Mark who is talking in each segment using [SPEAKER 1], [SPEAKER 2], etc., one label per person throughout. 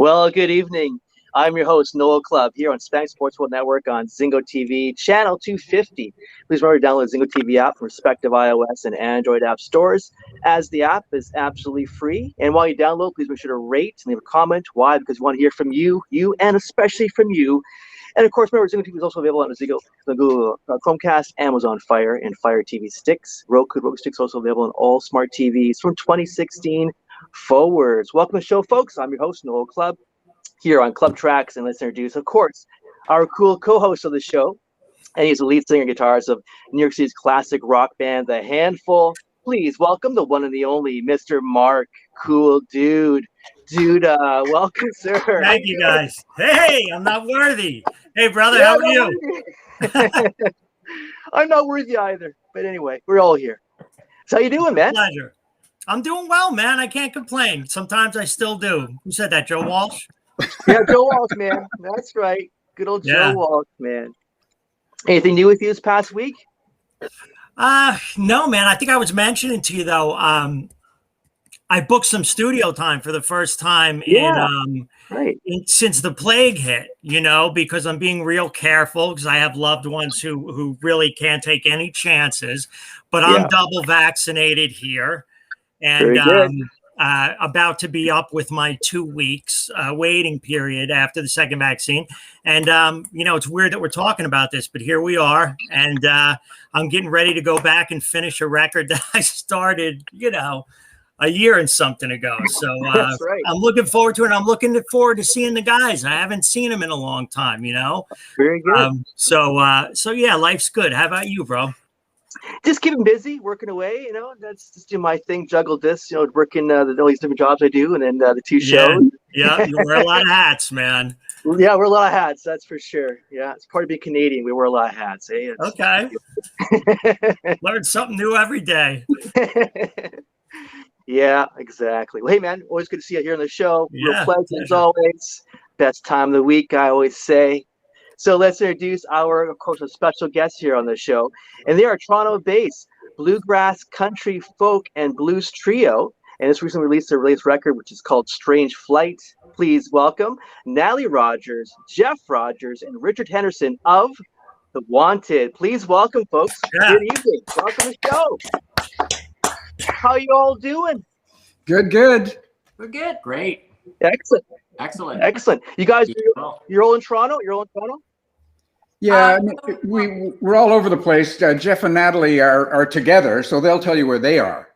[SPEAKER 1] Well, good evening. I'm your host, Noel Clubb, here on Spanish Sports World Network on Zingo TV, channel 250. Please remember to download the Zingo TV app from respective iOS and Android app stores, as the app is absolutely free. And while you download, please make sure to rate and leave a comment. Why? Because we want to hear from you, and especially from you. And of course, remember, Zingo TV is also available on the Google Chromecast, Amazon Fire, and Fire TV sticks. Roku sticks also available on all smart TVs from 2016 forwards. Welcome to the show, folks. I'm your host, Noel Clubb, here on Club Tracks, and let's introduce, of course, our cool co-host of the show, and he's the lead singer and guitarist of New York City's classic rock band, The Handful. Please welcome the one and the only Mr. Mark, cool dude, Duda. Welcome, sir.
[SPEAKER 2] Thank you, guys. Hey, I'm not worthy. Hey, brother, how are you?
[SPEAKER 1] I'm not worthy either, but anyway, we're all here. So how you doing, man?
[SPEAKER 2] Pleasure. I'm doing well, man. I can't complain. Sometimes I still do. Who said that, Joe Walsh?
[SPEAKER 1] Yeah, Joe Walsh, man. That's right. Good old Joe Walsh, man. Anything new with you this past week?
[SPEAKER 2] No, man. I think I was mentioning to you, though, I booked some studio time for the first time since the plague hit, because I'm being real careful because I have loved ones who really can't take any chances. But I'm double vaccinated here. And about to be up with my 2 weeks waiting period after the second vaccine. And, it's weird that we're talking about this, but here we are. And I'm getting ready to go back and finish a record that I started, a year and something ago. So
[SPEAKER 1] That's right.
[SPEAKER 2] I'm looking forward to it. I'm looking forward to seeing the guys. I haven't seen them in a long time,
[SPEAKER 1] Very good.
[SPEAKER 2] So yeah, life's good. How about you, bro?
[SPEAKER 1] Just keeping busy, working away, that's just do my thing, juggle this, working all these different jobs I do, and then the two shows.
[SPEAKER 2] Yeah, you wear a lot of hats, man.
[SPEAKER 1] Yeah, we're a lot of hats, that's for sure. Yeah, it's part of being Canadian. We wear a lot of hats. Eh?
[SPEAKER 2] Okay. Learn something new every day.
[SPEAKER 1] Yeah, exactly. Well, hey, man, always good to see you here on the show.
[SPEAKER 2] Yeah,
[SPEAKER 1] real pleasure as always. Best time of the week, I always say. So let's introduce our, of course, a special guest here on the show. And they are Toronto-based bluegrass, country, folk, and blues trio. And this recently released their latest record, which is called Strange Flight. Please welcome Natalie Rogers, Jeff Rogers, and Richard Henderson of The Wanted. Please welcome, folks.
[SPEAKER 2] Yeah.
[SPEAKER 1] Good evening. Welcome to the show. How you all doing?
[SPEAKER 3] Good.
[SPEAKER 4] We're good. Great.
[SPEAKER 1] Excellent. You guys, you're all in Toronto?
[SPEAKER 3] Yeah, we're all over the place. Jeff and Natalie are together, so they'll tell you where they are.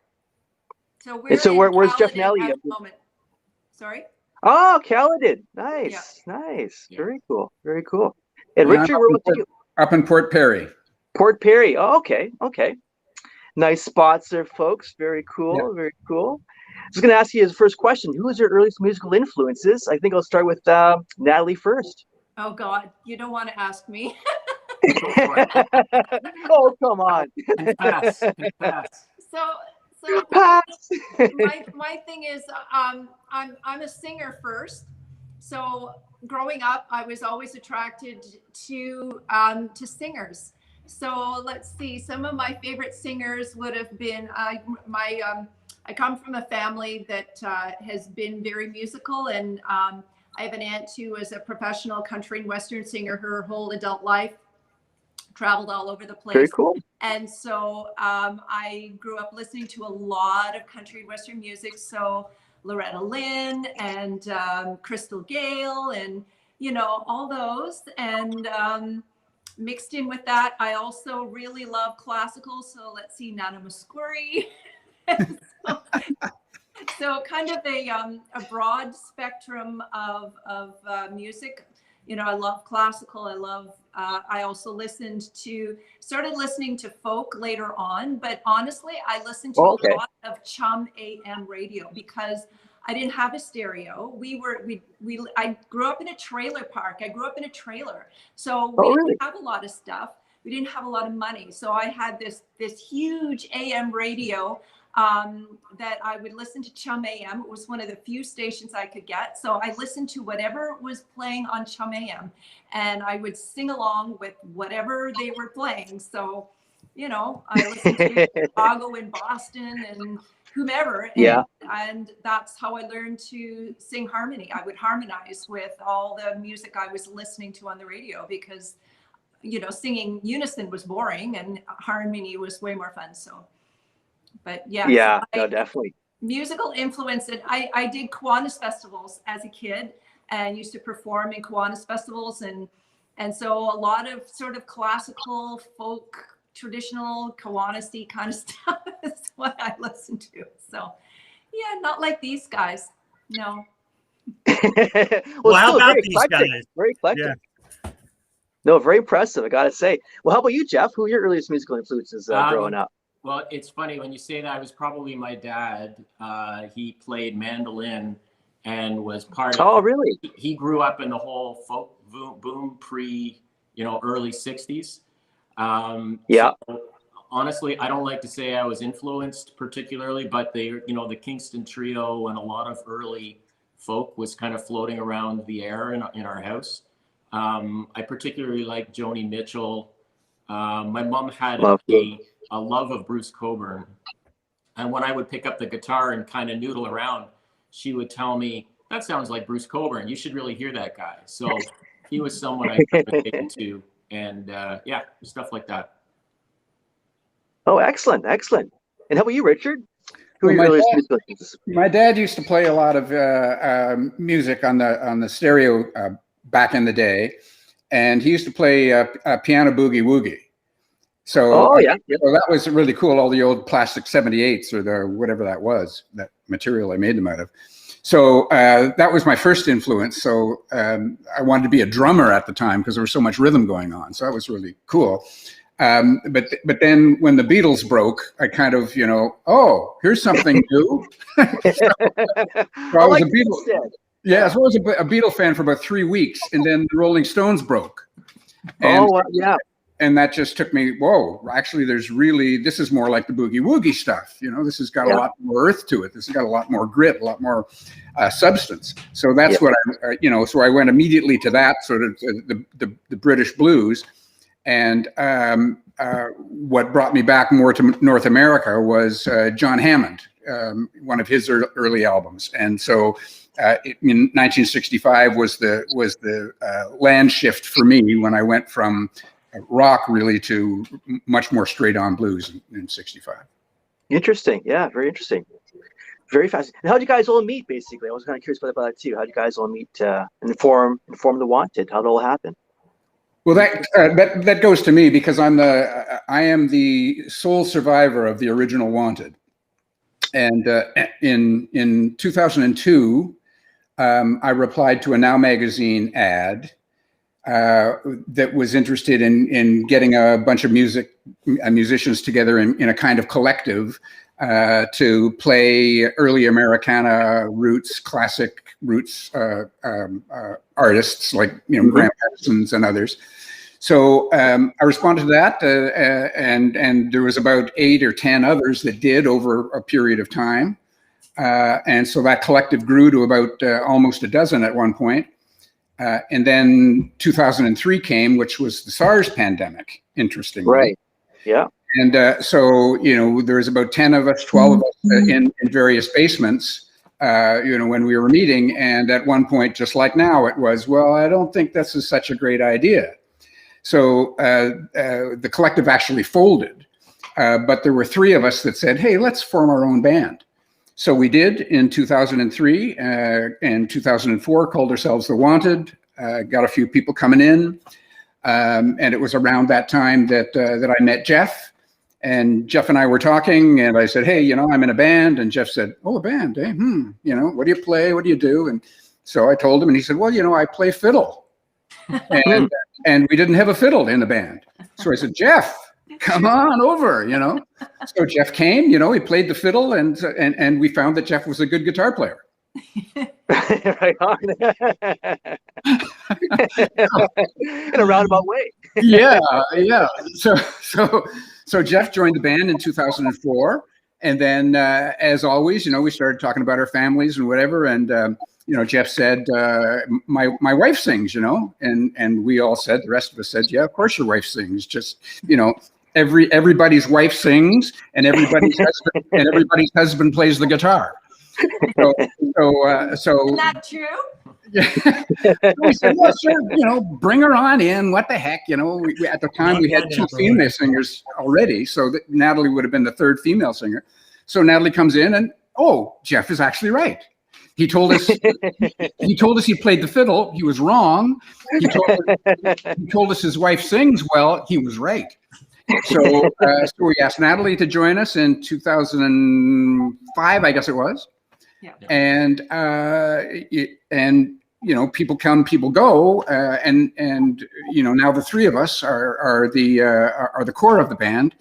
[SPEAKER 4] So
[SPEAKER 1] where's Jeff and Natalie
[SPEAKER 4] at the moment? Sorry?
[SPEAKER 1] Oh, Caledon. Nice. Yeah. Very cool. And Richard, where was you?
[SPEAKER 3] Up in Port Perry.
[SPEAKER 1] Port Perry. Oh, okay. Nice spots there, folks. Very cool.
[SPEAKER 3] Yeah.
[SPEAKER 1] Very cool. I was going to ask you as the first question, who was your earliest musical influences? I think I'll start with Natalie first.
[SPEAKER 4] Oh, God. You don't want to ask me.
[SPEAKER 1] Oh, come on.
[SPEAKER 4] Pass. So pass. my thing is I'm a singer first. So growing up, I was always attracted to singers. So let's see. Some of my favorite singers would have been I come from a family that has been very musical, and I have an aunt who is a professional country and western singer her whole adult life, traveled all over the place.
[SPEAKER 1] Very cool.
[SPEAKER 4] And so I grew up listening to a lot of country western music. So Loretta Lynn and Crystal Gayle and, all those. And mixed in with that, I also really love classical. So let's see, Nana Muscuri. So kind of a broad spectrum of music. I love classical. I also started listening to folk later on, but honestly, I listened to a lot of Chum AM radio because I didn't have a stereo. I grew up in a trailer park. I grew up in a trailer. So we didn't have a lot of stuff. We didn't have a lot of money. So I had this huge AM radio that I would listen to Chum AM. It was one of the few stations I could get. So I listened to whatever was playing on Chum AM, and I would sing along with whatever they were playing. So, I listened to Chicago and Boston and, whomever.
[SPEAKER 1] Yeah.
[SPEAKER 4] And that's how I learned to sing harmony. I would harmonize with all the music I was listening to on the radio, because, you know, singing unison was boring and harmony was way more fun. So, but yeah.
[SPEAKER 1] Yeah,
[SPEAKER 4] So
[SPEAKER 1] no, definitely.
[SPEAKER 4] Musical influence. And I did Kiwanis festivals as a kid and used to perform in Kiwanis festivals. And so a lot of sort of classical, folk, traditional Kiwanis-y kind of stuff is what I listen to. So yeah, not like these guys. No.
[SPEAKER 1] Well,
[SPEAKER 2] how
[SPEAKER 1] still
[SPEAKER 2] about
[SPEAKER 1] very
[SPEAKER 2] these
[SPEAKER 1] eclectic.
[SPEAKER 2] guys?
[SPEAKER 1] Very eclectic.
[SPEAKER 2] Yeah.
[SPEAKER 1] No, very impressive, I gotta say. Well, how about you, Jeff? Who were your earliest musical influences growing up?
[SPEAKER 5] Well, it's funny when you say that. It was probably my dad. He played mandolin and was part of.
[SPEAKER 1] Oh, really?
[SPEAKER 5] He grew up in the whole folk boom pre, early '60s.
[SPEAKER 1] Yeah.
[SPEAKER 5] So, honestly, I don't like to say I was influenced particularly, but the Kingston Trio and a lot of early folk was kind of floating around the air in our house. I particularly like Joni Mitchell. My mom had a love of Bruce Cockburn. And when I would pick up the guitar and kind of noodle around, she would tell me, that sounds like Bruce Cockburn. You should really hear that guy. So he was someone I gravitated to, and yeah, stuff like that.
[SPEAKER 1] Oh, excellent, excellent. And how about you, Richard? Who are your earliest musical influences?
[SPEAKER 3] My dad used to play a lot of music on the stereo back in the day, and he used to play piano boogie woogie. So, so that was really cool. All the old plastic 78s or whatever that was, that material I made them out of. So that was my first influence. So I wanted to be a drummer at the time because there was so much rhythm going on. So that was really cool. But then when the Beatles broke, I kind of, oh, here's something new. So I was a Beatles. Yeah, so I was a Beatle fan for about 3 weeks, and then the Rolling Stones broke. And,
[SPEAKER 1] yeah.
[SPEAKER 3] And that just took me, whoa, actually this is more like the boogie woogie stuff. This has got a lot more earth to it. This has got a lot more grit, a lot more substance. So that's what so I went immediately to that sort of the British blues. And what brought me back more to North America was John Hammond, one of his early albums. And so in 1965 was the land shift for me when I went from rock really to much more straight on blues in 65.
[SPEAKER 1] Interesting. Yeah, very interesting. Very fascinating. And how did you guys all meet, basically? I was kind of curious about that too. How did you guys all meet and form the Wanted? How did it all happen?
[SPEAKER 3] Well, that goes to me because I am the sole survivor of the original Wanted. And in 2002, I replied to a Now magazine ad that was interested in getting a bunch of musicians together in a kind of collective to play early Americana roots, classic roots artists like Graham Parsons and others. So I responded to that, and there was about 8 or 10 others that did over a period of time, and so that collective grew to about almost a dozen at one point. And then 2003 came, which was the SARS pandemic, interestingly.
[SPEAKER 1] Right. Yeah.
[SPEAKER 3] And so, there was about 10 of us, 12 of us in various basements, when we were meeting. And at one point, just like now, it was, well, I don't think this is such a great idea. So the collective actually folded. But there were 3 of us that said, hey, let's form our own band. So we did in 2003 and 2004, called ourselves The Wanted, got a few people coming in. And it was around that time that I met Jeff. And Jeff and I were talking, and I said, hey, I'm in a band. And Jeff said, oh, a band, eh? What do you play? What do you do? And so I told him, and he said, well, I play fiddle. And we didn't have a fiddle in the band. So I said, Jeff, come on over, So Jeff came, he played the fiddle, and we found that Jeff was a good guitar player.
[SPEAKER 1] Right on. In a roundabout way.
[SPEAKER 3] Yeah. So Jeff joined the band in 2004, and then as always, we started talking about our families and whatever, and Jeff said, my wife sings, and we all said, the rest of us said, yeah, of course your wife sings, just everybody's wife sings, and everybody's husband plays the guitar. So
[SPEAKER 4] Isn't that true?
[SPEAKER 3] Yeah. So we said, well, sure, bring her on in. What the heck, at the time we had 2 female singers already, so that Natalie would have been the 3rd female singer. So Natalie comes in, and Jeff is actually right. He told us he played the fiddle. He was wrong. He told us his wife sings well. He was right. So we asked Natalie to join us in 2005, I guess it was.
[SPEAKER 4] Yeah.
[SPEAKER 3] And people come, people go, and now the 3 of us are the core of the band.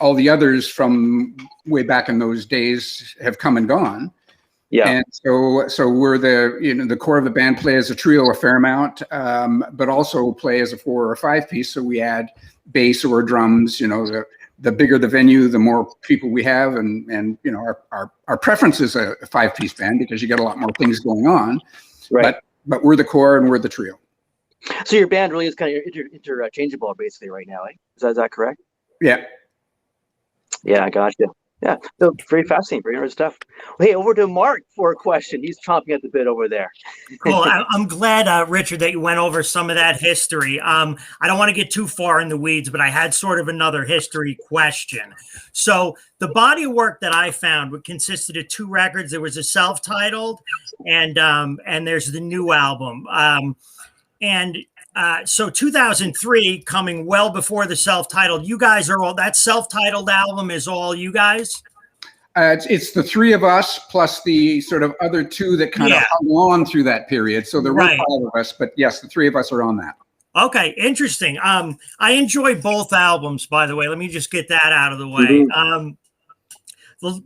[SPEAKER 3] All the others from way back in those days have come and gone. Yeah. And so we're the core of the band, play as a trio a fair amount, but also play as a 4 or 5 piece. So we add bass or drums. The bigger the venue, the more people we have, and our preference is a 5-piece band because you get a lot more things going on. Right. But we're the core and we're the trio.
[SPEAKER 1] So your band really is kind of interchangeable basically right now, eh? Is that correct?
[SPEAKER 3] Yeah.
[SPEAKER 1] Yeah, I got you. Yeah, so very fascinating, very interesting stuff. Well, hey, over to Mark for a question. He's chomping at the bit over there.
[SPEAKER 2] Cool. I'm glad, Richard, that you went over some of that history. I don't want to get too far in the weeds, but I had sort of another history question. So the body of work that I found consisted of 2 records. There was a self-titled, and there's the new album. So 2003, coming well before the self-titled, you guys are all, that self-titled album is all you guys?
[SPEAKER 3] It's the 3 of us plus the sort of other 2 that kind of hung on through that period. So there were 5 of us, but yes, the 3 of us are on that.
[SPEAKER 2] Okay, interesting. I enjoy both albums, by the way. Let me just get that out of the way. Mm-hmm.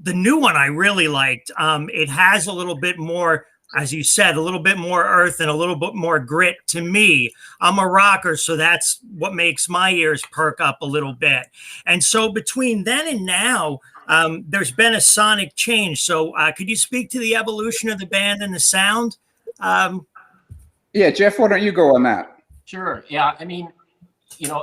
[SPEAKER 2] The new one I really liked. It has a little bit more, as you said, a little bit more earth and a little bit more grit to me. I'm a rocker, so that's what makes my ears perk up a little bit. And so between then and now, there's been a sonic change. So could you speak to the evolution of the band and the sound?
[SPEAKER 3] Yeah, Jeff, why don't you go on that?
[SPEAKER 5] Sure. Yeah, I mean,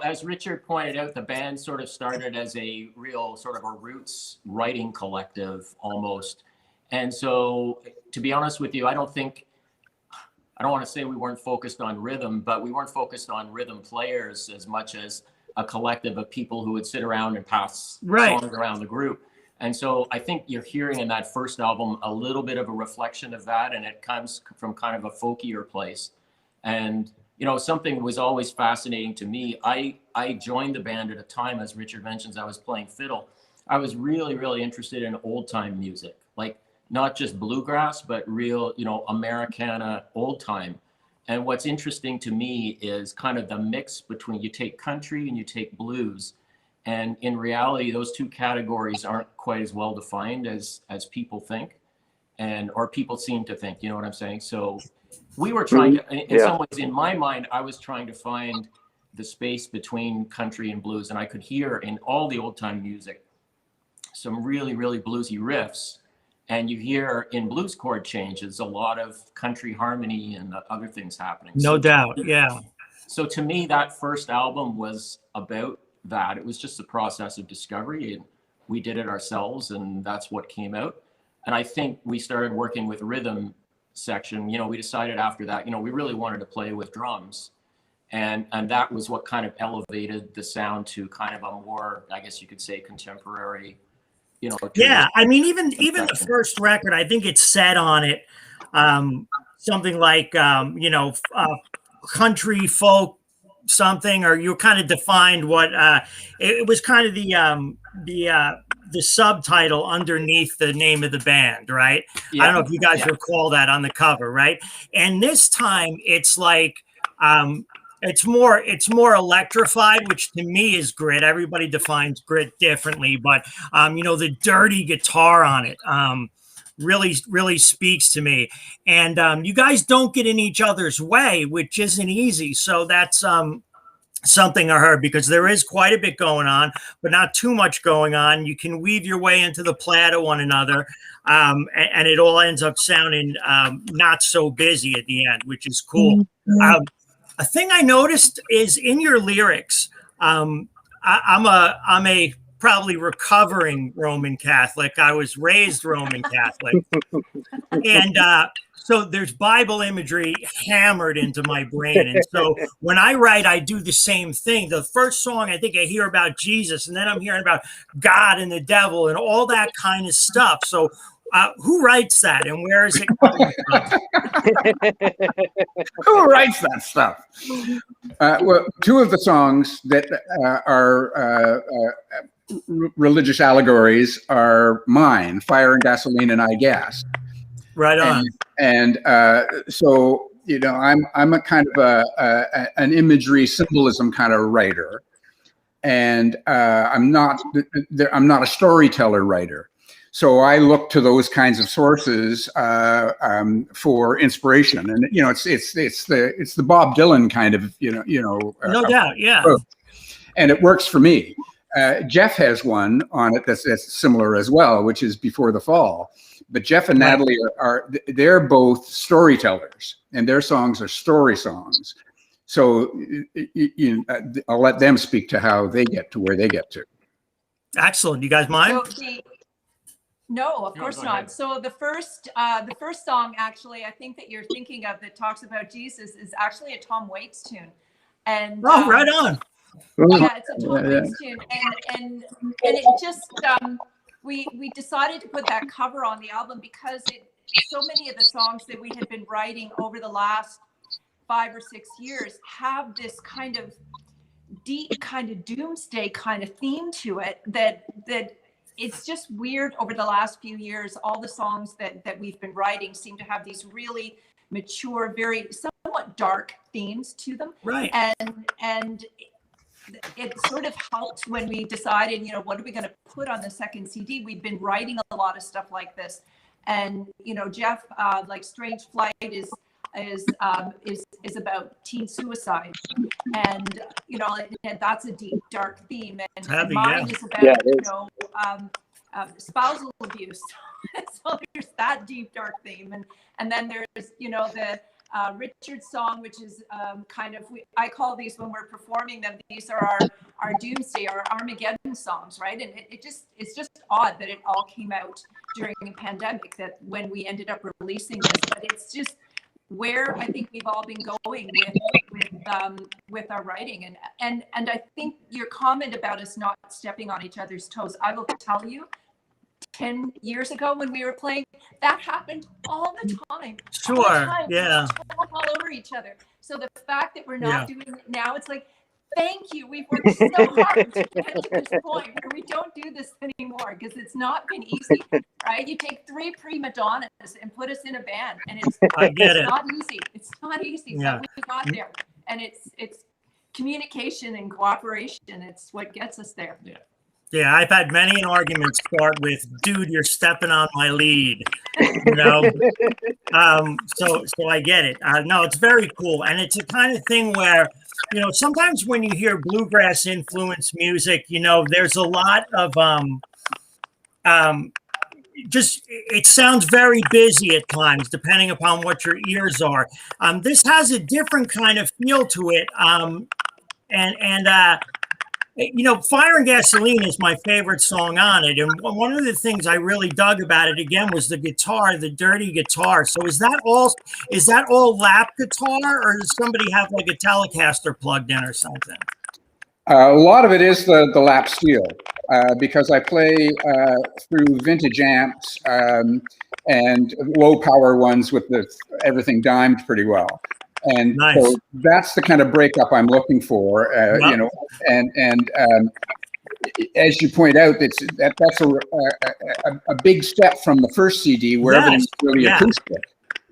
[SPEAKER 5] as Richard pointed out, the band sort of started as a real sort of a roots writing collective almost. And so, to be honest with you, I don't want to say we weren't focused on rhythm, but we weren't focused on rhythm players as much as a collective of people who would sit around and pass songs around the group. And so I think you're hearing in that first album a little bit of a reflection of that, and it comes from kind of a folkier place. And, something was always fascinating to me. I joined the band at a time, as Richard mentions, I was playing fiddle. I was really, really interested in old time music, like not just bluegrass, but real, Americana old time. And what's interesting to me is kind of the mix between, you take country and you take blues. And in reality, those 2 categories aren't quite as well defined as people think, or people seem to think, you know what I'm saying? So we were trying to, in some ways, in my mind, I was trying to find the space between country and blues. And I could hear in all the old time music some really, really bluesy riffs. And you hear in blues chord changes a lot of country harmony and other things happening.
[SPEAKER 2] No doubt, yeah.
[SPEAKER 5] So to me, that first album was about that. It was just a process of discovery. And we did it ourselves, and that's what came out. And I think we started working with rhythm section. We decided after that, we really wanted to play with drums. And that was what kind of elevated the sound to kind of a more, I guess you could say, contemporary.
[SPEAKER 2] Yeah, I mean, even the first record, I think it said on it something like country folk something, or you kind of defined what it was kind of the subtitle underneath the name of the band, right? I don't know if you guys recall that on the cover, right? And this time it's like it's more electrified, which to me is grit. Everybody defines grit differently, but the dirty guitar on it really speaks to me. And you guys don't get in each other's way, which isn't easy. So that's something I heard, because there is quite a bit going on, but not too much going on. You can weave your way into the plat of one another, and it all ends up sounding not so busy at the end, which is cool. A thing I noticed is in your lyrics, I'm a probably recovering Roman Catholic. I was raised Roman Catholic. And so there's Bible imagery hammered into my brain. And so when I write, I do the same thing. The first song, I think I hear about Jesus, and then I'm hearing about God and the devil and all that kind of stuff. So who writes that, and where is it coming from?
[SPEAKER 3] Who writes that stuff? Well, two of the songs that are religious allegories are mine, Fire and Gasoline and I Gas.
[SPEAKER 2] Right on.
[SPEAKER 3] And so, you know, I'm a kind of an imagery symbolism kind of writer, and I'm not a storyteller writer. So I look to those kinds of sources for inspiration, and you know, it's the Bob Dylan kind of
[SPEAKER 2] no doubt, yeah.
[SPEAKER 3] And it works for me. Jeff has one on it that's similar as well, which is Before the Fall. But Jeff and Natalie they're both storytellers, and their songs are story songs. So I'll let them speak to how they get to where they get to.
[SPEAKER 2] Excellent. You guys mind?
[SPEAKER 4] No, of course not. So the first song, actually, I think that you're thinking of that talks about Jesus is actually a Tom Waits tune. And
[SPEAKER 2] right on.
[SPEAKER 4] Yeah, it's a Tom Waits tune, and it just we decided to put that cover on the album because so many of the songs that we had been writing over the last 5 or 6 years have this kind of deep kind of doomsday kind of theme to it that it's just weird. Over the last few years, all the songs that we've been writing seem to have these really mature, very somewhat dark themes to them.
[SPEAKER 2] Right.
[SPEAKER 4] And it sort of helped when we decided, you know, what are we going to put on the second CD? We've been writing a lot of stuff like this, and you know, Jeff, like Strange Flight is about teen suicide, and you know, and that's a deep, dark theme. And mine is about spousal abuse. So there's that deep, dark theme, and then there's the Richard song, which is kind of, I call these, when we're performing them, these are our doomsday, our Armageddon songs, right? And it's just odd that it all came out during a pandemic, that when we ended up releasing this, but it's just where I think we've all been going with our writing. And I think your comment about us not stepping on each other's toes, I will tell you, 10 years ago when we were playing, that happened all the time.
[SPEAKER 2] Sure.
[SPEAKER 4] All the time.
[SPEAKER 2] Yeah.
[SPEAKER 4] All over each other. So the fact that we're not doing it now, it's like, thank you. We've worked so hard to get to this point where we don't do this anymore, because it's not been easy, right? You take 3 prima donnas and put us in a band, and it's not easy. It's not easy.
[SPEAKER 2] Yeah.
[SPEAKER 4] But we got there, and it's communication and cooperation. It's what gets us there.
[SPEAKER 2] Yeah. Yeah, I've had many an argument start with, "Dude, you're stepping on my lead," you know. So I get it. No, it's very cool, and it's a kind of thing where, you know, sometimes when you hear bluegrass influenced music, you know, there's a lot of just, it sounds very busy at times, depending upon what your ears are. This has a different kind of feel to it, you know, Fire and Gasoline is my favorite song on it. And one of the things I really dug about it, again, was the guitar, the dirty guitar. So is that all lap guitar, or does somebody have like a Telecaster plugged in or something?
[SPEAKER 3] A lot of it is the lap steel, because I play through vintage amps and low power ones with everything dimed pretty well. And
[SPEAKER 2] nice.
[SPEAKER 3] So that's the kind of breakup I'm looking for, you know, and as you point out, that's a big step from the first CD, where everything's really acoustic.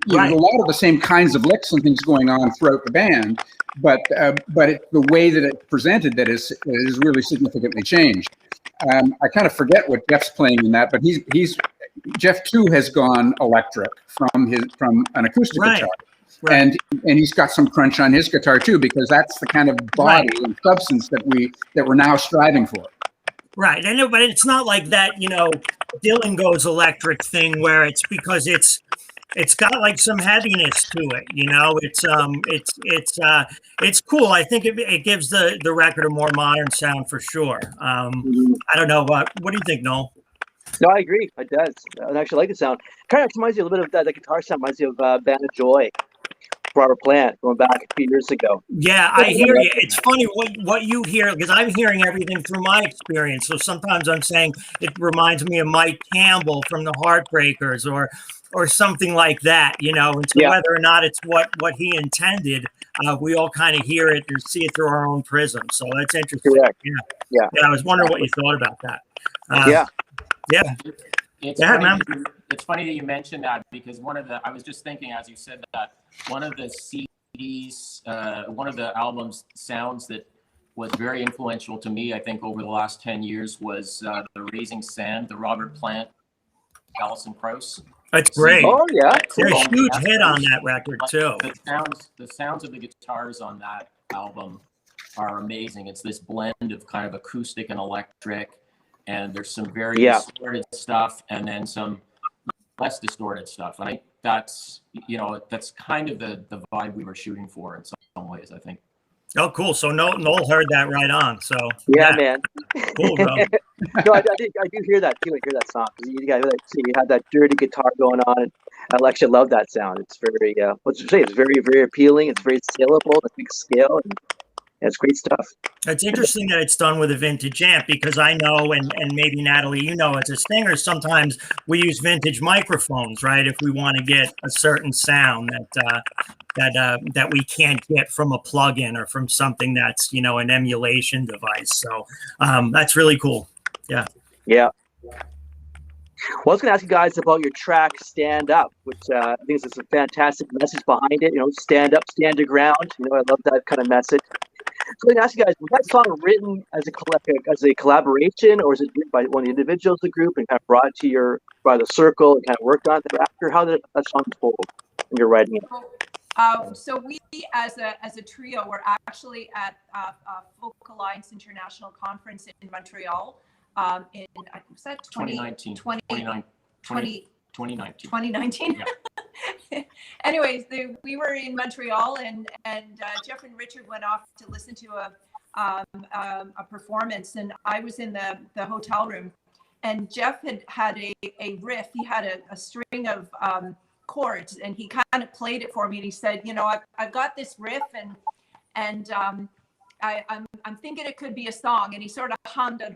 [SPEAKER 3] You know, a lot of the same kinds of licks and things going on throughout the band, but the way that it's presented that is really significantly changed. I kind of forget what Jeff's playing in that, but Jeff too has gone electric from an acoustic guitar. Right. And he's got some crunch on his guitar too, because that's the kind of body and substance that we're now striving for.
[SPEAKER 2] Right. I know, but it's not like that, you know, Dylan Goes Electric thing where it's because it's It's got like some heaviness to it, you know. It's cool. I think it gives the record a more modern sound for sure. I don't know what do you think, Noel?
[SPEAKER 1] No, I agree. It does. I actually like the sound. Kind of reminds you a little bit of that guitar sound. Reminds you of Band of Joy, Robert Plant, going back a few years ago.
[SPEAKER 2] Yeah, I hear you. It's funny what you hear, because I'm hearing everything through my experience. So sometimes I'm saying it reminds me of Mike Campbell from the Heartbreakers or something like that, you know. And so whether or not it's what he intended, we all kind of hear it or see it through our own prism. So that's interesting.
[SPEAKER 1] Correct.
[SPEAKER 2] Yeah. I was wondering what you thought about that.
[SPEAKER 1] Yeah.
[SPEAKER 5] It's funny that you mentioned that, because I was just thinking as you said that, one of the CDs, one of the albums sounds that was very influential to me, I think, over the last 10 years was the Raising Sand, the Robert Plant, Alison Krauss.
[SPEAKER 2] That's great.
[SPEAKER 1] Oh yeah,
[SPEAKER 2] they're a huge hit on that record too.
[SPEAKER 5] The sounds of the guitars on that album are amazing. It's this blend of kind of acoustic and electric, and there's some very distorted stuff, and then some less distorted stuff. And I think that's kind of the vibe we were shooting for in some ways, I think.
[SPEAKER 2] Oh, cool. So Noel heard that right on. So
[SPEAKER 1] yeah. Man.
[SPEAKER 2] Cool, bro.
[SPEAKER 1] No, I do hear that too. I hear that song. You have that dirty guitar going on. And I actually love that sound. It's very, it's very, very appealing. It's very saleable. It's a big scale. And it's great stuff.
[SPEAKER 2] It's interesting that it's done with a vintage amp, because I know, and maybe Natalie, you know, as a singer, sometimes we use vintage microphones, right? If we want to get a certain sound that we can't get from a plugin or from something that's, you know, an emulation device. So that's really cool. Yeah.
[SPEAKER 1] Yeah. Well, I was going to ask you guys about your track "Stand Up," which I think is a fantastic message behind it. You know, stand up, stand your ground. You know, I love that kind of message. So I'm going to ask you guys: was that song written as a collaboration, or is it written by one of the individuals of the group and kind of brought to by the circle and kind of worked on it thereafter? How did that song unfold when you're writing it?
[SPEAKER 4] So we, as a trio, were actually at Folk Alliance International Conference in Montreal. In was that 2019? 2019. Yeah. Anyways, we were in Montreal, and Jeff and Richard went off to listen to a performance, and I was in the hotel room, and Jeff had a riff. He had a string of chords, and he kind of played it for me, and he said, you know, I've got this riff, and I'm thinking it could be a song. And he sort of hummed a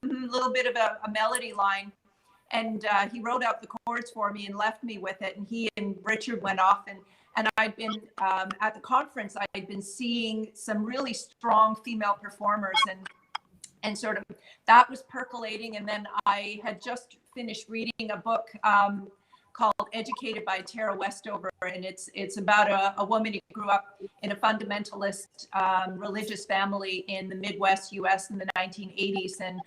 [SPEAKER 4] little bit of a melody line, and he wrote out the chords for me and left me with it. And he and Richard went off, and I'd been at the conference, I'd been seeing some really strong female performers, and sort of that was percolating. And then I had just finished reading a book called Educated by Tara Westover, and it's about a woman who grew up in a fundamentalist religious family in the Midwest US in the 1980s, and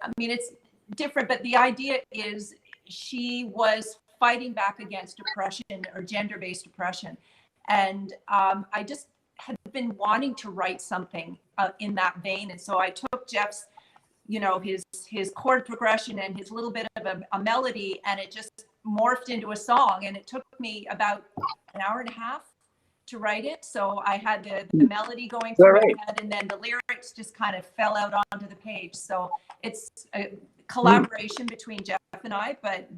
[SPEAKER 4] I mean, it's different, but the idea is she was fighting back against oppression, or gender-based oppression, and I just had been wanting to write something in that vein, and so I took Jeff's, you know, his chord progression and his little bit of a melody, and it just morphed into a song, and it took me about an hour and a half to write it. So I had the melody going through my head, and then the lyrics just kind of fell out onto the page. So it's a collaboration between Jeff and I, but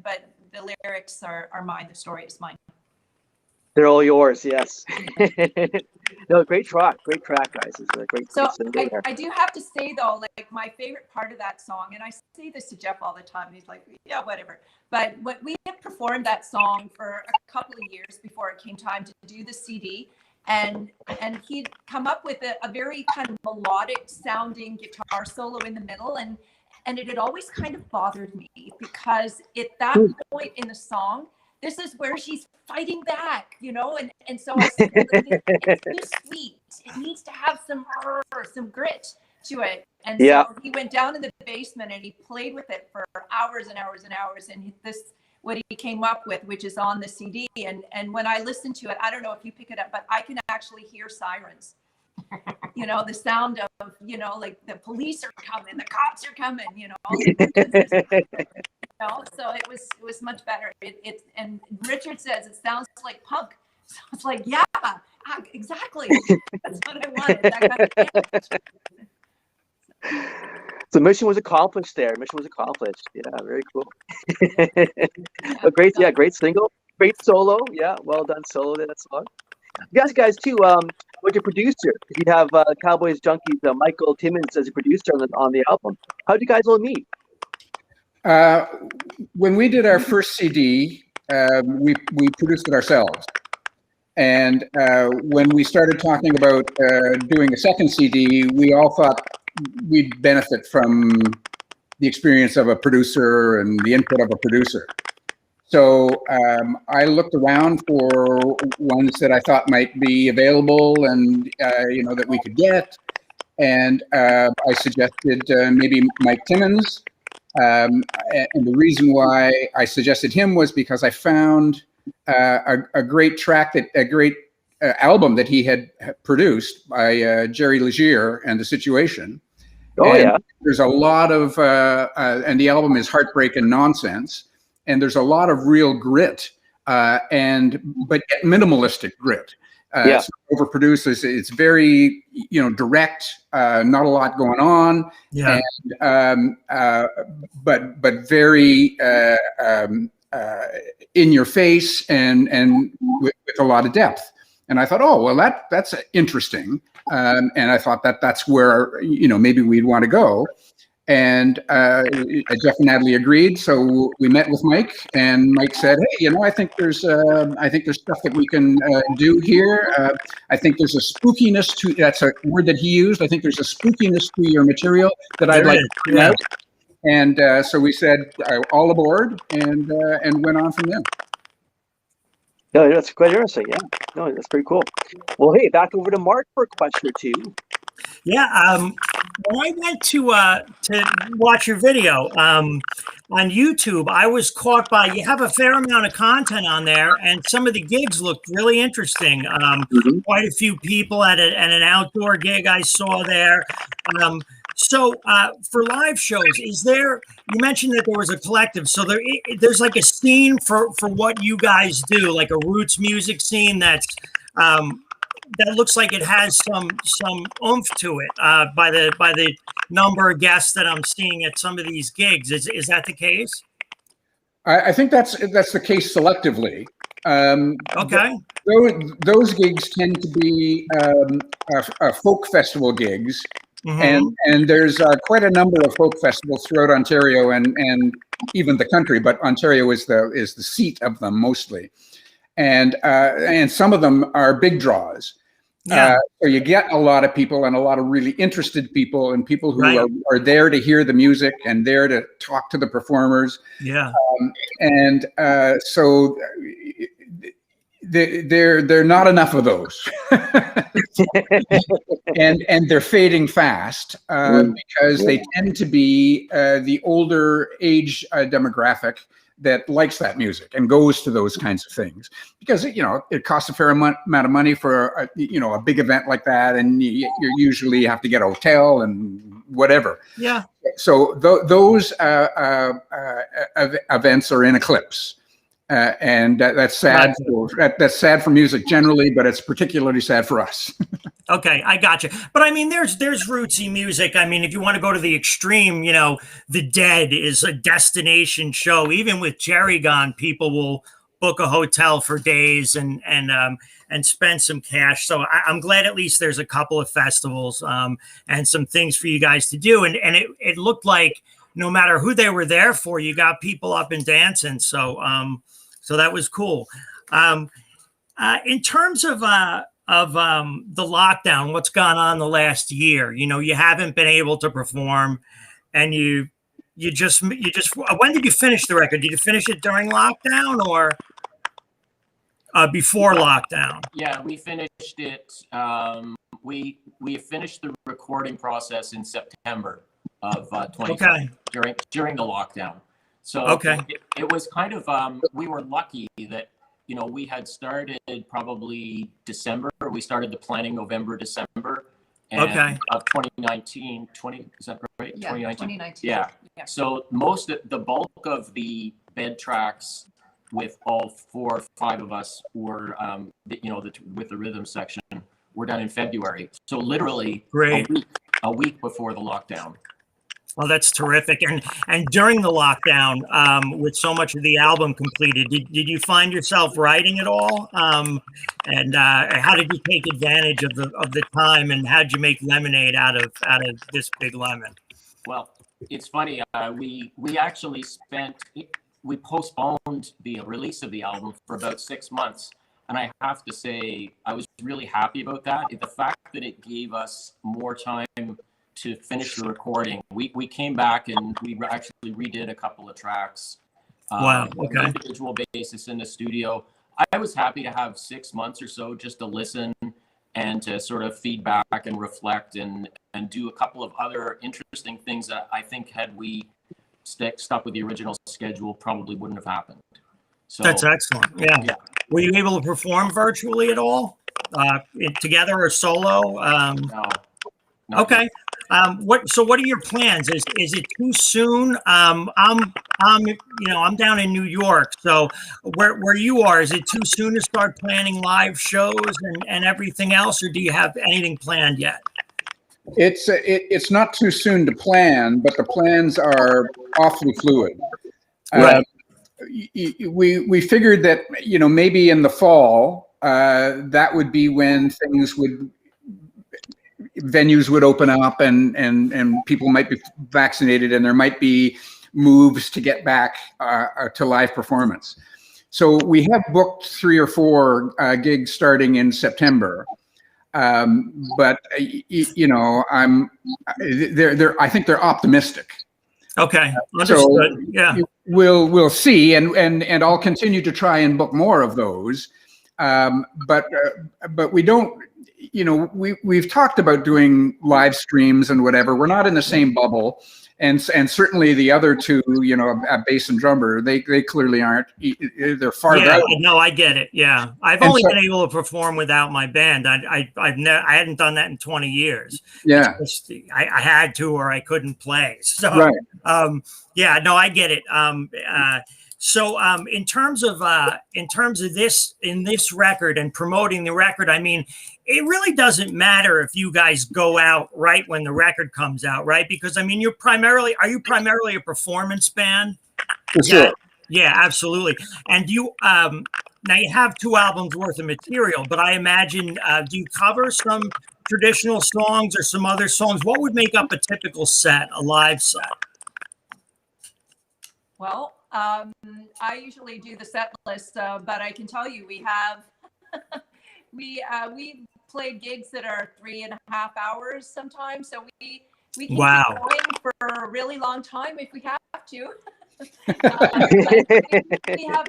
[SPEAKER 4] the lyrics are mine. The story is mine.
[SPEAKER 1] They're all yours, yes. No, great track, guys. It's a great.
[SPEAKER 4] So I do have to say though, like my favorite part of that song, and I say this to Jeff all the time, he's like, yeah, whatever. But we had performed that song for a couple of years before it came time to do the CD, and he'd come up with a very kind of melodic sounding guitar solo in the middle, and it had always kind of bothered me, because at that point in the song, this is where she's fighting back, you know, and so I said, it's too sweet. It needs to have some grit to it. And so he went down in the basement and he played with it for hours and hours and hours. And this, what he came up with, which is on the CD. And when I listen to it, I don't know if you pick it up, but I can actually hear sirens. You know, the sound of, you know, like the police are coming, the cops are coming, you know. know, so it was much better. And Richard says it sounds like punk. So it's like, yeah, exactly. That's what I wanted. That kind of
[SPEAKER 1] So mission was accomplished there. Mission was accomplished. Yeah, very cool.
[SPEAKER 4] yeah,
[SPEAKER 1] A great,
[SPEAKER 4] so,
[SPEAKER 1] yeah, great single, great solo. Yeah, well done solo there, that song. You guys too. With your producer, you have Cowboys Junkies, Michael Timmons as a producer on the album. How did you guys all meet?
[SPEAKER 3] When we did our first CD, we produced it ourselves. And when we started talking about doing a second CD, we all thought we'd benefit from the experience of a producer and the input of a producer. So I looked around for ones that I thought might be available and that we could get. And I suggested maybe Mike Timmons. And the reason why I suggested him was because I found a great track, a great album that he had produced by Jerry H.E.R. and The Situation.
[SPEAKER 1] Oh,
[SPEAKER 3] and
[SPEAKER 1] yeah.
[SPEAKER 3] There's a lot of, and the album is Heartbreak and Nonsense. And there's a lot of real grit, but yet minimalistic grit.
[SPEAKER 1] Yeah.
[SPEAKER 3] It's not overproduced. It's very, direct. Not a lot going on.
[SPEAKER 2] Yeah.
[SPEAKER 3] And, but very in your face and with a lot of depth. And I thought, oh well, that's interesting. And I thought that's where maybe we'd want to go. And Jeff and Natalie agreed, so we met with Mike, and Mike said, "Hey, I think there's stuff that we can do here. I think there's a spookiness to that's a word that he used. I think there's a spookiness to your material that I'd like to bring out." And so we said, "All aboard," and went on from there.
[SPEAKER 1] No, that's quite interesting. Yeah, no, that's pretty cool. Well, hey, back over to Mark for a question or two.
[SPEAKER 2] Yeah, when I went to watch your video on YouTube, I was caught by, you have a fair amount of content on there, and some of the gigs looked really interesting. Quite a few people at an outdoor gig I saw there. So for live shows, you mentioned that there was a collective, so there's like a scene for what you guys do, like a roots music scene that looks like it has some oomph to it by the number of guests that I'm seeing at some of these gigs. Is that the case?
[SPEAKER 3] I think that's the case selectively.
[SPEAKER 2] Okay.
[SPEAKER 3] Those gigs tend to be folk festival gigs. Mm-hmm. And there's quite a number of folk festivals throughout Ontario and even the country, but Ontario is the seat of them mostly. And some of them are big draws.
[SPEAKER 2] Yeah.
[SPEAKER 3] So you get a lot of people and a lot of really interested people and people who are there to hear the music and there to talk to the performers.
[SPEAKER 2] Yeah.
[SPEAKER 3] So there are not enough of those. and they're fading fast because they tend to be the older age demographic that likes that music and goes to those kinds of things because it costs a fair amount of money for a big event like that, and you usually have to get a hotel and whatever.
[SPEAKER 2] Yeah.
[SPEAKER 3] So those events are in eclipse. And that's sad. That's sad for music generally, but it's particularly sad for us.
[SPEAKER 2] Okay, I got you. But I mean, there's rootsy music. I mean, if you want to go to the extreme, The Dead is a destination show. Even with Jerry gone, people will book a hotel for days and spend some cash. So I'm glad at least there's a couple of festivals and some things for you guys to do. And it looked like no matter who they were there for, you got people up and dancing. So that was cool. In terms of the lockdown, what's gone on the last year, you haven't been able to perform, and you just when did you finish the record? Did you finish it during lockdown or before lockdown?
[SPEAKER 5] Yeah, we finished it. We finished the recording process in September of 2020 during the lockdown. So it was kind of, we were lucky that, we had started probably December. We started the planning November, December of 2019. Is that right?
[SPEAKER 4] Yeah, 2019.
[SPEAKER 5] Yeah. So the bulk of the bed tracks with all 4 or 5 of us were, with the rhythm section, were done in February. So literally a week before the lockdown.
[SPEAKER 2] Well, that's terrific. And during the lockdown, with so much of the album completed, did you find yourself writing at all? And how did you take advantage of the time, and how did you make lemonade out of this big lemon?
[SPEAKER 5] Well, it's funny. We actually we postponed the release of the album for about 6 months. And I have to say, I was really happy about that. The fact that it gave us more time to finish the recording. We came back and we actually redid a couple of tracks.
[SPEAKER 2] Wow. Okay.
[SPEAKER 5] On an individual basis in the studio. I was happy to have 6 months or so just to listen and to sort of feedback and reflect and do a couple of other interesting things that I think had we stuck with the original schedule probably wouldn't have happened. So
[SPEAKER 2] that's excellent. Yeah. Were you able to perform virtually at all, together or solo?
[SPEAKER 5] No.
[SPEAKER 2] Okay. What are your plans? Is it too soon? I'm down in New York. So where you are, is it too soon to start planning live shows and everything else, or do you have anything planned yet?
[SPEAKER 3] It's not too soon to plan, but the plans are awfully fluid.
[SPEAKER 2] Right.
[SPEAKER 3] We figured that maybe in the fall that would be when venues would open up and people might be vaccinated and there might be moves to get back to live performance. So we have booked 3 or 4 gigs starting in September. But I think they're optimistic.
[SPEAKER 2] Okay, understood.
[SPEAKER 3] So
[SPEAKER 2] yeah,
[SPEAKER 3] we'll see, and I'll continue to try and book more of those. But we don't. We've talked about doing live streams and whatever. We're not in the same bubble, and certainly the other 2, a bass and drummer, they clearly aren't. They're far out.
[SPEAKER 2] No, I get it. Yeah, I've only been able to perform without my band. I hadn't done that in 20 years.
[SPEAKER 3] Yeah,
[SPEAKER 2] I had to, or I couldn't play. So
[SPEAKER 3] right.
[SPEAKER 2] I get it. So in terms of this record and promoting the record, I mean, it really doesn't matter if you guys go out right when the record comes out, right? Because I mean, are you primarily a performance band?
[SPEAKER 3] For sure.
[SPEAKER 2] Yeah, absolutely. And you now you have 2 albums worth of material, but I imagine do you cover some traditional songs or some other songs? What would make up a typical set, a live set?
[SPEAKER 4] Well, I usually do the set list, but I can tell you we have we played gigs that are 3.5 hours sometimes, so we can keep going for a really long time if we have to. We have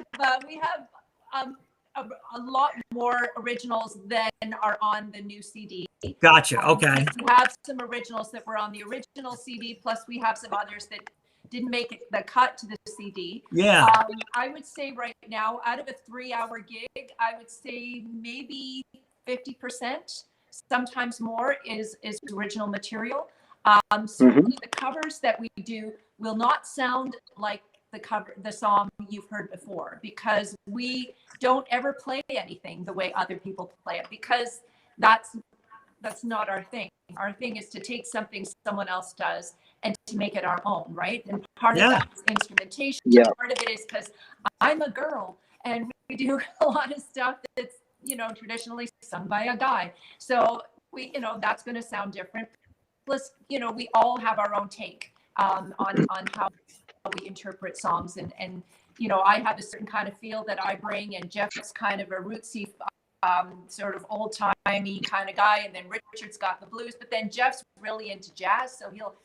[SPEAKER 4] a lot more originals than are on the new CD.
[SPEAKER 2] Gotcha. Okay.
[SPEAKER 4] We have some originals that were on the original CD, plus we have some others that didn't make the cut to the CD.
[SPEAKER 2] Yeah.
[SPEAKER 4] I would say right now, out of a 3-hour gig, I would say maybe 50%, sometimes more, is original material. Certainly the covers that we do will not sound like the song you've heard before, because we don't ever play anything the way other people play it, because that's not our thing. Our thing is to take something someone else does and to make it our own, right? And part of that is instrumentation.
[SPEAKER 1] Yeah.
[SPEAKER 4] Part of it is because I'm a girl and we do a lot of stuff that's, traditionally sung by a guy. So we, that's going to sound different. Plus, we all have our own take on how we interpret songs. And I have a certain kind of feel that I bring, and Jeff's kind of a rootsy, sort of old-timey kind of guy, and then Richard's got the blues, but then Jeff's really into jazz, so he'll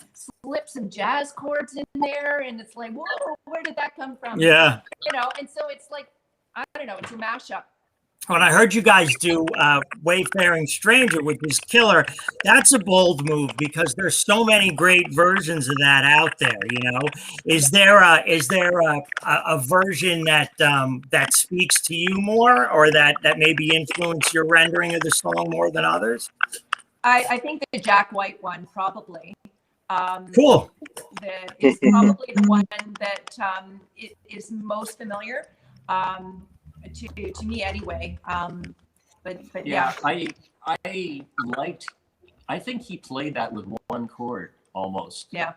[SPEAKER 4] slip some jazz chords in there, and it's like, whoa, where did that come from?
[SPEAKER 2] Yeah.
[SPEAKER 4] And so it's like, I don't know, it's a mashup.
[SPEAKER 2] When I heard you guys do Wayfaring Stranger, which is killer, that's a bold move, because there's so many great versions of that out there. Is there a version that speaks to you more, or that maybe influenced your rendering of the song more than others?
[SPEAKER 4] I think the Jack White one, probably.
[SPEAKER 2] Cool.
[SPEAKER 4] That is probably the one that it is most familiar to me anyway. But yeah.
[SPEAKER 5] I think he played that with one chord almost.
[SPEAKER 4] Yeah.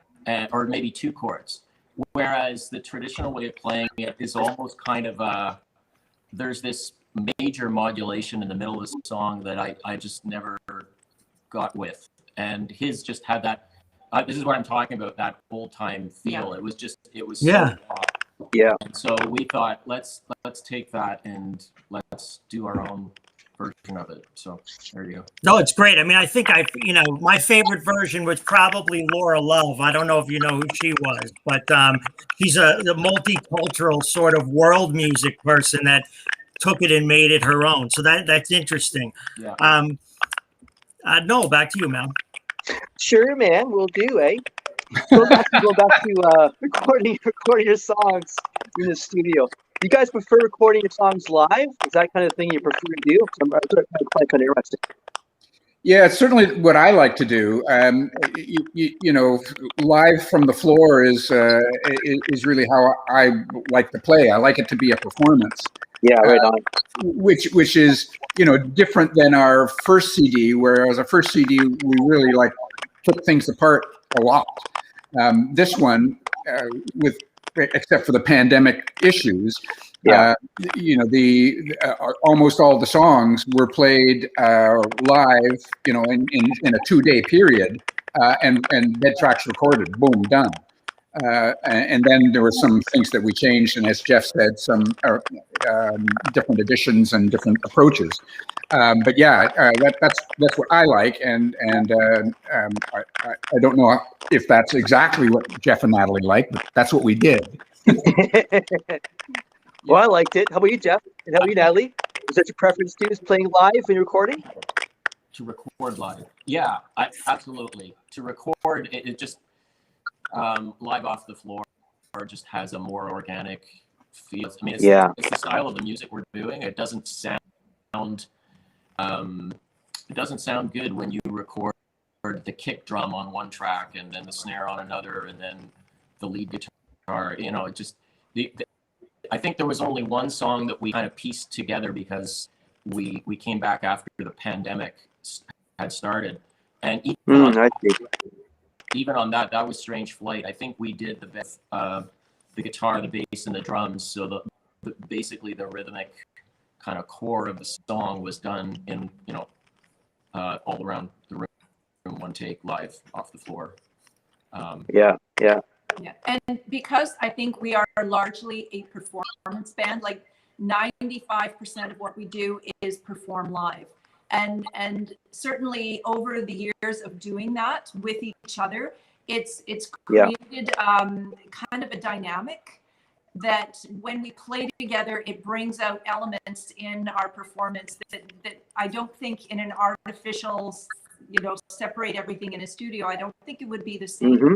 [SPEAKER 5] Or maybe two chords. Whereas the traditional way of playing it is almost kind of there's this major modulation in the middle of the song that I just never got with. And his just had that, this is what I'm talking about, that old time feel.
[SPEAKER 4] Yeah.
[SPEAKER 5] It was
[SPEAKER 2] Yeah.
[SPEAKER 5] so pop.
[SPEAKER 1] Yeah.
[SPEAKER 5] And so we thought, let's take that and let's do our own version of it. So there you go.
[SPEAKER 2] No, it's great. I mean, I think my favorite version was probably Laura Love. I don't know if you know who she was, but she's a multicultural sort of world music person that took it and made it her own. So that's interesting.
[SPEAKER 5] Yeah.
[SPEAKER 2] No, back to you, Mel.
[SPEAKER 1] Sure, man. We'll do, eh? Go back to recording your songs in the studio. You guys prefer recording your songs live? Is that kind of thing you prefer to do? I'm quite kind of interested.
[SPEAKER 3] Yeah, it's certainly what I like to do. You know, live from the floor is really how I like to play. I like it to be a performance.
[SPEAKER 1] Yeah, right on.
[SPEAKER 3] Which is, you know, different than our first CD, whereas our first CD, we really like took things apart a lot. This one, except for the pandemic issues,
[SPEAKER 1] yeah.
[SPEAKER 3] You know, almost all the songs were played live, you know, in a 2-day period, and bed tracks recorded, boom, done. And then there were some things that we changed, and as Jeff said, some different additions and different approaches. But yeah, that's what I like, and I don't know if that's exactly what Jeff and Natalie like, but that's what we did.
[SPEAKER 1] Well, I liked it. How about you, Jeff? And how about you, Natalie? Is that your preference too, is playing live when you're recording?
[SPEAKER 5] To record live. Yeah, absolutely. To record, it just live off the floor just has a more organic feel. I mean, it's the style of the music we're doing. It doesn't sound good when you record the kick drum on one track and then the snare on another and then the lead guitar. You know, it just I think there was only one song that we kind of pieced together because we came back after the pandemic had started, and even on that was Strange Flight. I think we did the guitar, the bass, and the drums. So basically the rhythmic kind of core of the song was done in, you know, all around the room, one take, live off the floor.
[SPEAKER 1] Yeah.
[SPEAKER 4] And because I think we are largely a performance band, like 95% of what we do is perform live. And certainly over the years of doing that with each other, it's created kind of a dynamic that when we play together, it brings out elements in our performance that I don't think in an artificial, you know, separate everything in a studio, I don't think it would be the same.
[SPEAKER 1] Mm-hmm.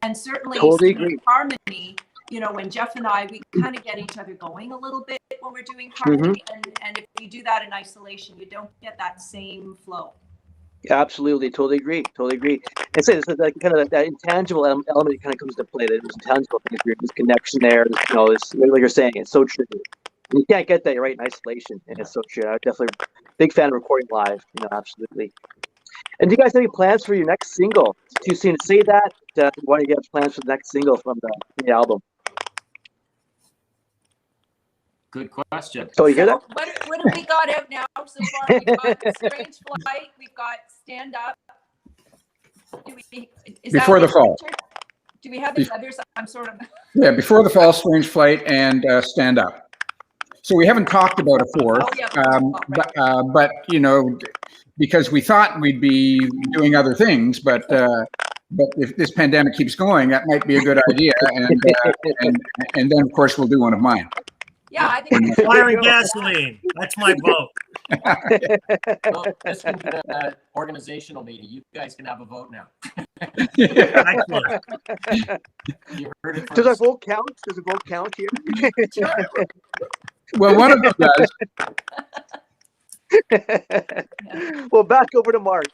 [SPEAKER 4] And certainly
[SPEAKER 1] totally agree.
[SPEAKER 4] Harmony, you know, when Jeff and we kind of get each other going a little bit when we're doing harmony. And if you do that in isolation, you don't get that same flow.
[SPEAKER 1] Yeah, absolutely. Totally agree. And so it's like kind of that intangible element kind of comes into play. That there's intangible things, this connection there. You know, it's like you're saying, it's so true. You can't get that, right, in isolation, and it's so true. I'm definitely a big fan of recording live. You know, absolutely. And do you guys have any plans for your next single? It's too soon to say that. Why do you have plans for the next single from the album?
[SPEAKER 5] Good question.
[SPEAKER 1] So you hear that?
[SPEAKER 4] What have we got out now so far? We've got Strange Flight. We've got Stand Up.
[SPEAKER 3] Before the Fall.
[SPEAKER 4] Do we have any others? I'm sort of.
[SPEAKER 3] Yeah, Before the Fall, Strange Flight, and Stand Up. So we haven't talked about a fourth, but you know, because we thought we'd be doing other things, but if this pandemic keeps going, that might be a good idea, and then of course we'll do one of mine.
[SPEAKER 4] Yeah, I think
[SPEAKER 2] Fire and Gasoline. That's my vote.
[SPEAKER 5] Well, this can be an organizational meeting. You guys can have a vote now.
[SPEAKER 2] Excellent.
[SPEAKER 5] You heard it first.
[SPEAKER 1] Does a vote count? Does a vote count here?
[SPEAKER 3] Well, one of them does.
[SPEAKER 1] Well, back over to Mark.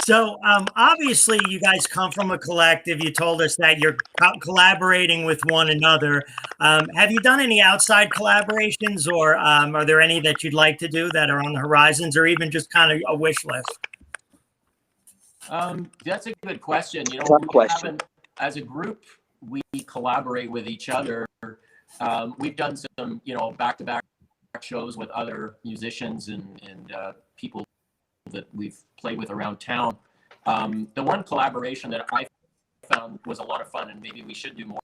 [SPEAKER 2] So obviously you guys come from a collective. You told us that you're collaborating with one another. Have you done any outside collaborations, or are there any that you'd like to do that are on the horizons, or even just kind of a wish list?
[SPEAKER 5] That's a good question. You know,
[SPEAKER 1] Tough
[SPEAKER 5] we
[SPEAKER 1] question.
[SPEAKER 5] haven't, as a group, we collaborate with each other. We've done some, you know, back-to-back shows with other musicians and people that we've played with around town. The one collaboration that I found was a lot of fun, and maybe we should do more,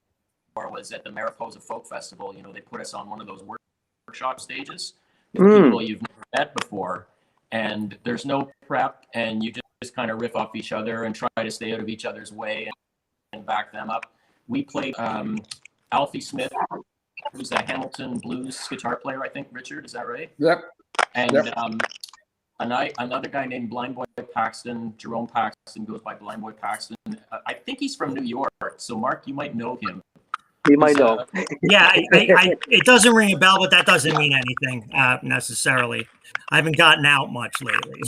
[SPEAKER 5] was at the Mariposa Folk Festival. You know, they put us on one of those workshop stages with people you've never met before, and there's no prep, and you just kind of riff off each other and try to stay out of each other's way and back them up. We played Alfie Smith, who's a Hamilton blues guitar player, I think. Richard, is that right?
[SPEAKER 3] Yep.
[SPEAKER 5] And
[SPEAKER 3] Yep.
[SPEAKER 5] Another guy named Blind Boy Paxton, Jerome Paxton, goes by Blind Boy Paxton. I think he's from New York. So, Mark, you might know him.
[SPEAKER 1] You might know.
[SPEAKER 2] Yeah, it doesn't ring a bell, but that doesn't mean anything necessarily. I haven't gotten out much lately.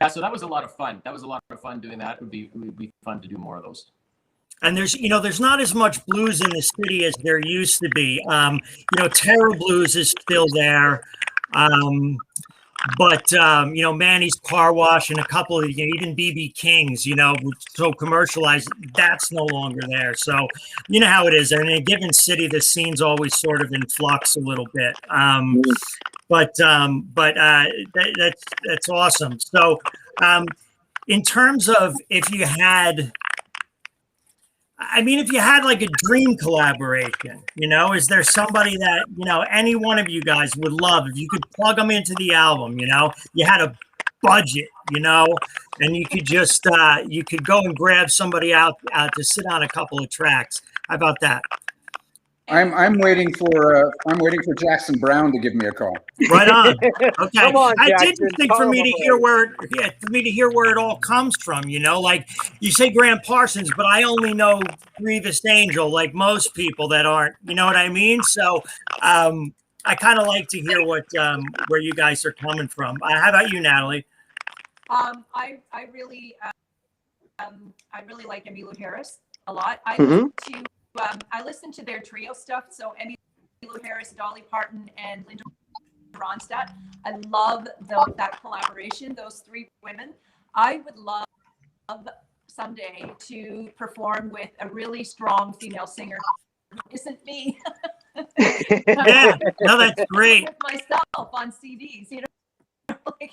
[SPEAKER 5] Yeah, so that was a lot of fun. That was a lot of fun doing that. It would be fun to do more of those.
[SPEAKER 2] And there's not as much blues in the city as there used to be. H.E.R. blues is still there. But Manny's Car Wash and a couple of, even BB King's, so commercialized, that's no longer there. So you know how it is. And in a given city, the scene's always sort of in flux a little bit. That's awesome. So in terms of if you had like a dream collaboration, is there somebody that, any one of you guys would love if you could plug them into the album, you had a budget, and you could just, you could go and grab somebody out to sit on a couple of tracks. How about that?
[SPEAKER 3] I'm waiting for Jackson Brown to give me a call.
[SPEAKER 2] Right on. Okay.
[SPEAKER 1] Come on,
[SPEAKER 2] It's
[SPEAKER 1] Jackson.
[SPEAKER 2] interesting for me to hear where it all comes from. Like you say Graham Parsons, but I only know Grievous Angel, like most people that aren't. You know what I mean? So I kind of like to hear what where you guys are coming from. How about you, Natalie?
[SPEAKER 4] I really like Emmylou Harris a lot. I listen to their trio stuff. So Emmylou Harris, Dolly Parton, and Linda Ronstadt. I love that collaboration, those three women. I would love someday to perform with a really strong female singer who isn't me.
[SPEAKER 2] Yeah, no, that's great.
[SPEAKER 4] With myself on CDs, it would be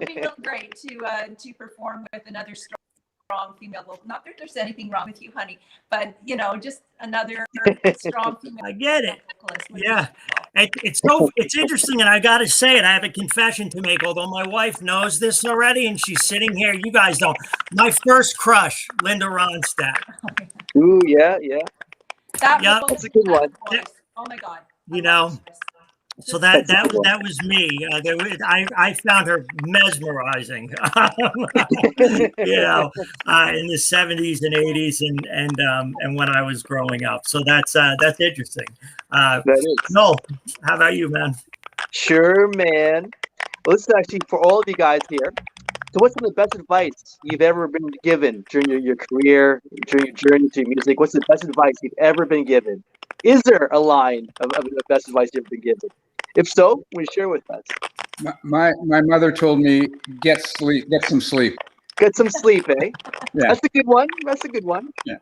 [SPEAKER 4] really great to perform with another strong female vocal. Not that there's anything wrong with you, honey, but just another strong female.
[SPEAKER 2] I get it. Yeah, it's interesting, and I got to say it. I have a confession to make. Although my wife knows this already, and she's sitting here. You guys don't. My first crush, Linda Ronstadt.
[SPEAKER 1] Ooh, yeah.
[SPEAKER 4] That's
[SPEAKER 1] a good one.
[SPEAKER 4] Oh my God.
[SPEAKER 2] So that was me. I found her mesmerizing, in the 70s and 80s and when I was growing up. So that's interesting.
[SPEAKER 1] That is.
[SPEAKER 2] Noel, how about you, man?
[SPEAKER 1] Sure, man. Well, this is actually for all of you guys here. So what's some of the best advice you've ever been given during your career, during your journey to music? What's the best advice you've ever been given? Is there a line of the best advice you've ever been given? If so, will you share with us?
[SPEAKER 3] My mother told me, get some sleep.
[SPEAKER 1] Get some sleep, eh?
[SPEAKER 3] Yeah.
[SPEAKER 1] That's a good one.
[SPEAKER 3] Yeah.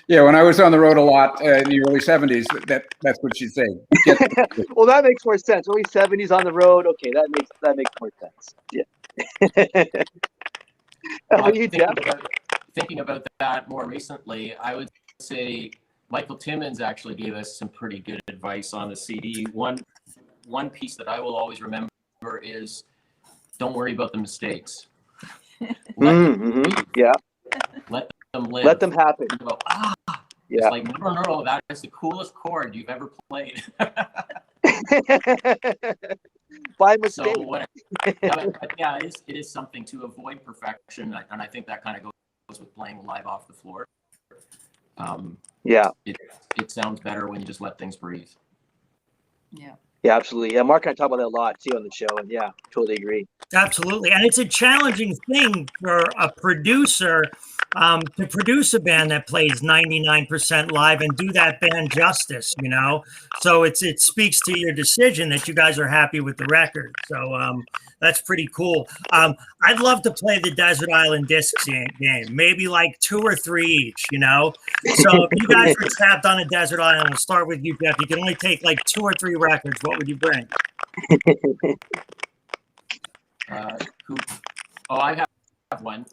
[SPEAKER 3] Yeah, when I was on the road a lot in the early 70s, that's what she'd say.
[SPEAKER 1] Well, that makes more sense. Early 70s on the road. Okay, that makes more sense. Yeah. How about you, Jeff?
[SPEAKER 5] Thinking about that more recently, I would say Michael Timmons actually gave us some pretty good advice on the CD. One piece that I will always remember is don't worry about the mistakes.
[SPEAKER 1] Yeah.
[SPEAKER 5] Let them live.
[SPEAKER 1] Let them happen.
[SPEAKER 5] Yeah. It's like, no, that is the coolest chord you've ever played.
[SPEAKER 1] By mistake.
[SPEAKER 5] It is something to avoid perfection, and I think that kind of goes with playing live off the floor.
[SPEAKER 1] Yeah.
[SPEAKER 5] It sounds better when you just let things breathe.
[SPEAKER 4] Yeah.
[SPEAKER 1] Yeah, absolutely. Yeah, Mark and I talk about that a lot too on the show, and yeah, totally agree.
[SPEAKER 2] Absolutely. And it's a challenging thing for a producer to produce a band that plays 99% live and do that band justice, you know? So it speaks to your decision that you guys are happy with the record. So that's pretty cool. I'd love to play the Desert Island Discs game, maybe like 2 or 3 each, you know? So if you guys were trapped on a desert island, we'll start with you, Jeff. You can only take like 2 or 3 records. What would you bring?
[SPEAKER 5] I have one.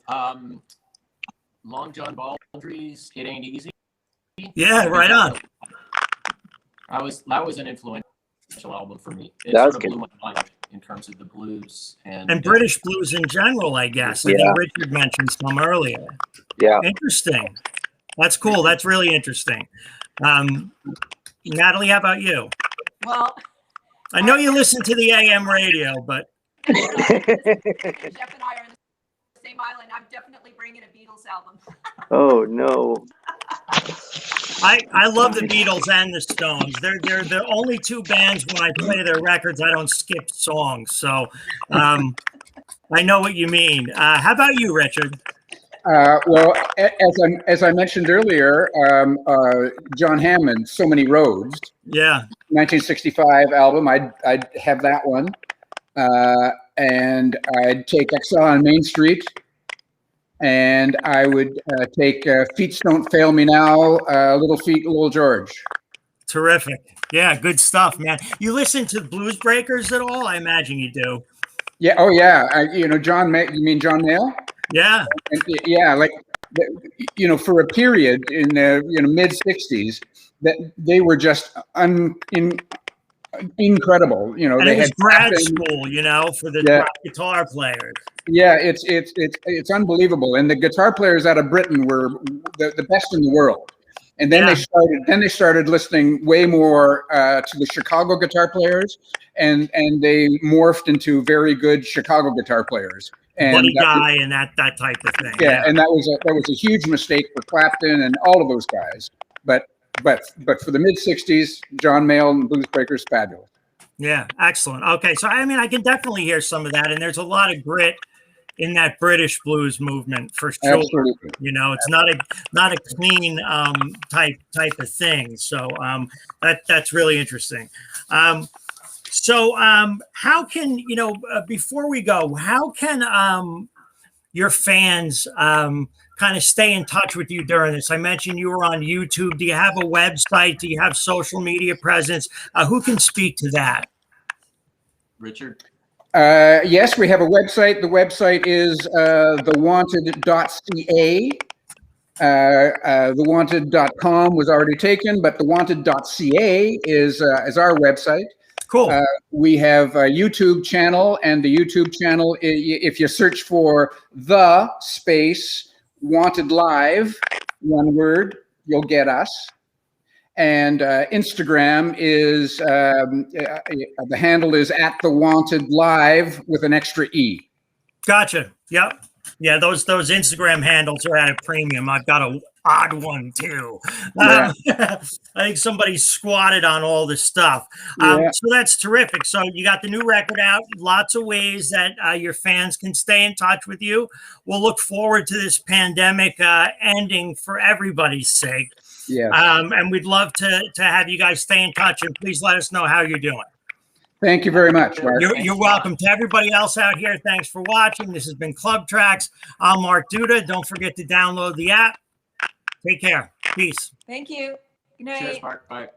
[SPEAKER 5] Long John Baldry's "It Ain't Easy."
[SPEAKER 2] Yeah, right on.
[SPEAKER 5] That was an influential album for me. It
[SPEAKER 1] That was
[SPEAKER 5] sort of
[SPEAKER 1] good.
[SPEAKER 5] blew my mind in terms of the blues
[SPEAKER 2] And British blues in general, I guess. I
[SPEAKER 1] Yeah.
[SPEAKER 2] think Richard mentioned some earlier.
[SPEAKER 1] Yeah.
[SPEAKER 2] Interesting. That's cool. That's really interesting. Natalie, how about you?
[SPEAKER 4] Well,
[SPEAKER 2] I know you listen to the AM radio, but
[SPEAKER 4] Jeff and I are in the same island. I'm definitely bringing a Beatles album.
[SPEAKER 1] Oh no.
[SPEAKER 2] I love the Beatles and the Stones. They're the only 2 bands when I play their records I don't skip songs. So I know what you mean. How about you, Richard?
[SPEAKER 3] Well, as I mentioned earlier, John Hammond, "So Many Roads,"
[SPEAKER 2] Yeah.
[SPEAKER 3] 1965 album. I'd have that one, and I'd take "Exile on Main Street," and I would take "Feet Don't Fail Me Now," "Little Feat, Little George."
[SPEAKER 2] Terrific. Yeah, good stuff, man. You listen to Blues Breakers at all? I imagine you do.
[SPEAKER 3] Yeah. Oh, yeah. John. You mean John Mayall?
[SPEAKER 2] Yeah.
[SPEAKER 3] And, yeah, like for a period in the mid '60s, that they were just incredible.
[SPEAKER 2] And
[SPEAKER 3] they
[SPEAKER 2] it was
[SPEAKER 3] had
[SPEAKER 2] grad
[SPEAKER 3] clapping.
[SPEAKER 2] school, for the guitar players.
[SPEAKER 3] Yeah, it's unbelievable. And the guitar players out of Britain were the best in the world. And then they started listening way more to the Chicago guitar players, and they morphed into very good Chicago guitar players. And
[SPEAKER 2] Buddy Guy and that type of thing.
[SPEAKER 3] Yeah, and that was a huge mistake for Clapton and all of those guys. But for the mid '60s, John Mayall and Blues Breakers, fabulous.
[SPEAKER 2] Yeah, excellent. Okay, so I mean, I can definitely hear some of that, and there's a lot of grit in that British blues movement for sure.
[SPEAKER 3] Absolutely.
[SPEAKER 2] It's not a clean type of thing. So that's really interesting. So how can before we go, how can your fans kind of stay in touch with you during this? I mentioned you were on YouTube. Do you have a website? Do you have social media presence? Who can speak to that?
[SPEAKER 5] Richard?
[SPEAKER 3] Yes, we have a website. The website is thewanted.ca. Thewanted.com was already taken, but thewanted.ca is our website.
[SPEAKER 2] Cool.
[SPEAKER 3] We have a YouTube channel, and the YouTube channel, if you search for the space Wanted Live, one word, you'll get us. And Instagram is the handle is @theWantedLive with an extra E.
[SPEAKER 2] Gotcha. Yep. Yeah, those Instagram handles are at a premium. I've got a odd one too.
[SPEAKER 3] Yeah.
[SPEAKER 2] I think somebody squatted on all this stuff. So that's terrific. So you got the new record out. Lots of ways that your fans can stay in touch with you. We'll look forward to this pandemic ending for everybody's sake.
[SPEAKER 3] Yeah.
[SPEAKER 2] And we'd love to have you guys stay in touch, and please let us know how you're doing.
[SPEAKER 3] Thank you very much, Mark.
[SPEAKER 2] You're welcome. To everybody else out here, thanks for watching. This has been Club Tracks. I'm Mark Duda. Don't forget to download the app. Take care. Peace.
[SPEAKER 4] Thank you. Good night.
[SPEAKER 5] Cheers, Mark. Bye.